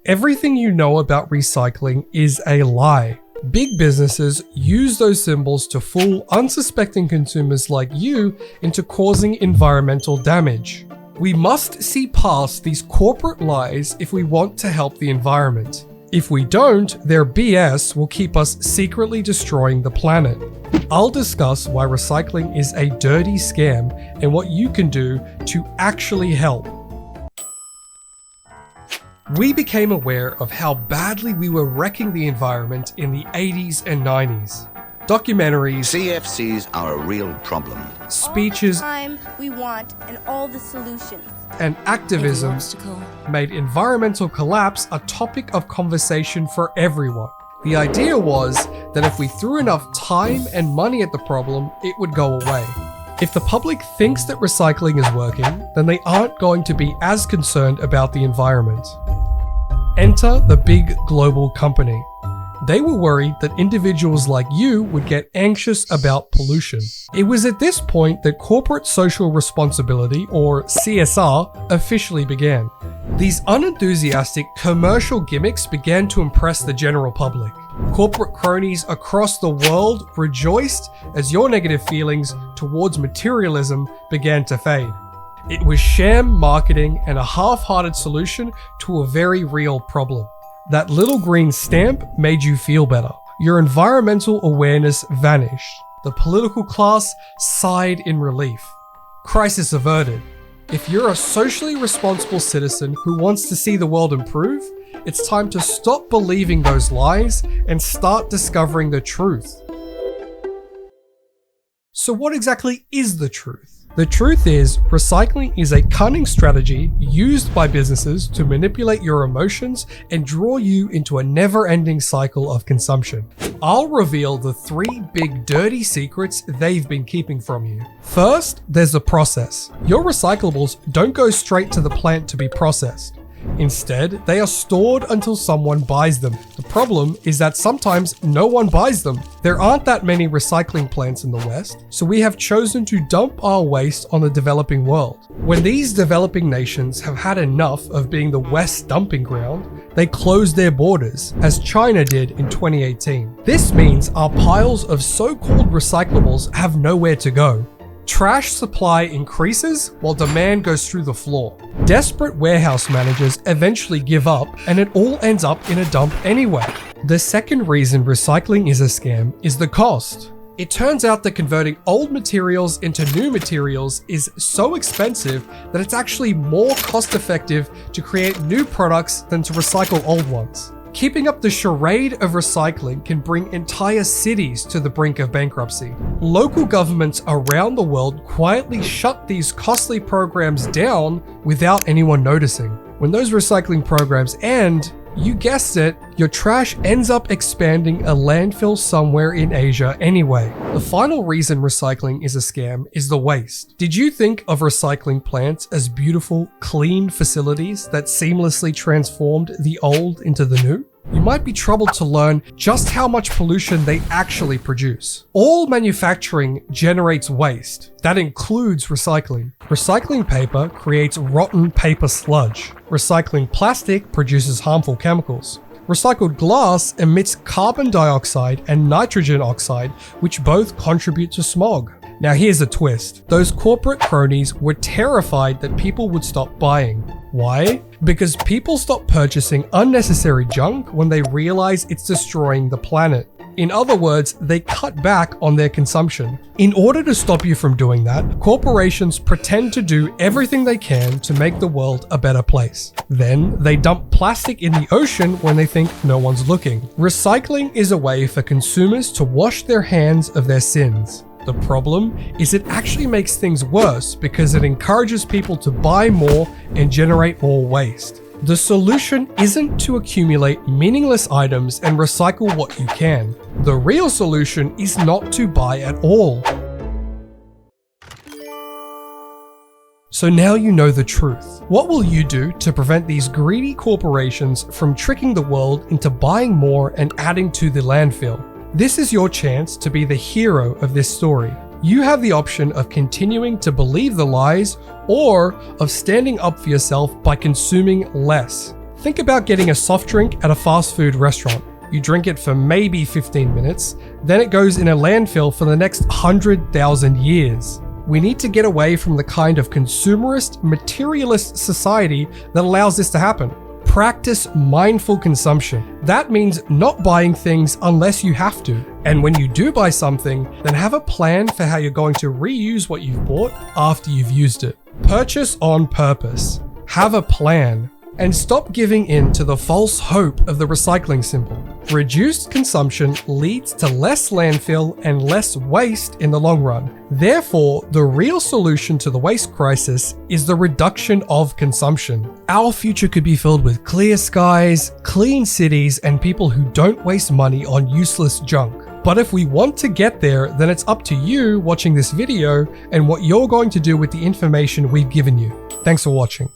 Everything you know about recycling is a lie. Big businesses use those symbols to fool unsuspecting consumers like you into causing environmental damage. We must see past these corporate lies if we want to help the environment. If we don't, their BS will keep us secretly destroying the planet. I'll discuss why recycling is a dirty scam and what you can do to actually help. We became aware of how badly we were wrecking the environment in the 80s and 90s. Documentaries, CFCs are a real problem. Speeches, all the time we want and all the solutions, and activism made environmental collapse a topic of conversation for everyone. The idea was that if we threw enough time and money at the problem, it would go away. If the public thinks that recycling is working, then they aren't going to be as concerned about the environment. Enter the big global company. They were worried that individuals like you would get anxious about pollution. It was at this point that corporate social responsibility, or CSR, officially began. These unenthusiastic commercial gimmicks began to impress the general public. Corporate cronies across the world rejoiced as your negative feelings towards materialism began to fade. It was sham marketing and a half-hearted solution to a very real problem. That little green stamp made you feel better. Your environmental awareness vanished. The political class sighed in relief. Crisis averted. If you're a socially responsible citizen who wants to see the world improve, it's time to stop believing those lies and start discovering the truth. So what exactly is the truth? The truth is, recycling is a cunning strategy used by businesses to manipulate your emotions and draw you into a never-ending cycle of consumption. I'll reveal the 3 big dirty secrets they've been keeping from you. First, there's the process. Your recyclables don't go straight to the plant to be processed. Instead, they are stored until someone buys them. The problem is that sometimes no one buys them. There aren't that many recycling plants in the West, so we have chosen to dump our waste on the developing world. When these developing nations have had enough of being the West dumping ground, they close their borders, as China did in 2018. This means our piles of so-called recyclables have nowhere to go. Trash supply increases while demand goes through the floor. Desperate warehouse managers eventually give up and it all ends up in a dump anyway. The second reason recycling is a scam is the cost. It turns out that converting old materials into new materials is so expensive that it's actually more cost-effective to create new products than to recycle old ones. Keeping up the charade of recycling can bring entire cities to the brink of bankruptcy. Local governments around the world quietly shut these costly programs down without anyone noticing. When those recycling programs end, you guessed it, your trash ends up expanding a landfill somewhere in Asia anyway. The final reason recycling is a scam is the waste. Did you think of recycling plants as beautiful, clean facilities that seamlessly transformed the old into the new? You might be troubled to learn just how much pollution they actually produce. All manufacturing generates waste. That includes recycling. Recycling paper creates rotten paper sludge. Recycling plastic produces harmful chemicals. Recycled glass emits carbon dioxide and nitrogen oxide, which both contribute to smog. Now here's a twist. Those corporate cronies were terrified that people would stop buying. Why? Because people stop purchasing unnecessary junk when they realize it's destroying the planet. In other words, they cut back on their consumption. In order to stop you from doing that, corporations pretend to do everything they can to make the world a better place. Then, they dump plastic in the ocean when they think no one's looking. Recycling is a way for consumers to wash their hands of their sins. The problem is it actually makes things worse because it encourages people to buy more and generate more waste. The solution isn't to accumulate meaningless items and recycle what you can. The real solution is not to buy at all. So now you know the truth. What will you do to prevent these greedy corporations from tricking the world into buying more and adding to the landfill? This is your chance to be the hero of this story. You have the option of continuing to believe the lies or of standing up for yourself by consuming less. Think about getting a soft drink at a fast food restaurant. You drink it for maybe 15 minutes, then it goes in a landfill for the next 100,000 years. We need to get away from the kind of consumerist, materialist society that allows this to happen. Practice mindful consumption. That means not buying things unless you have to. And when you do buy something, then have a plan for how you're going to reuse what you've bought after you've used it. Purchase on purpose. Have a plan. And stop giving in to the false hope of the recycling symbol. Reduced consumption leads to less landfill and less waste in the long run. Therefore, the real solution to the waste crisis is the reduction of consumption. Our future could be filled with clear skies, clean cities, and people who don't waste money on useless junk. But if we want to get there, then it's up to you watching this video and what you're going to do with the information we've given you. Thanks for watching.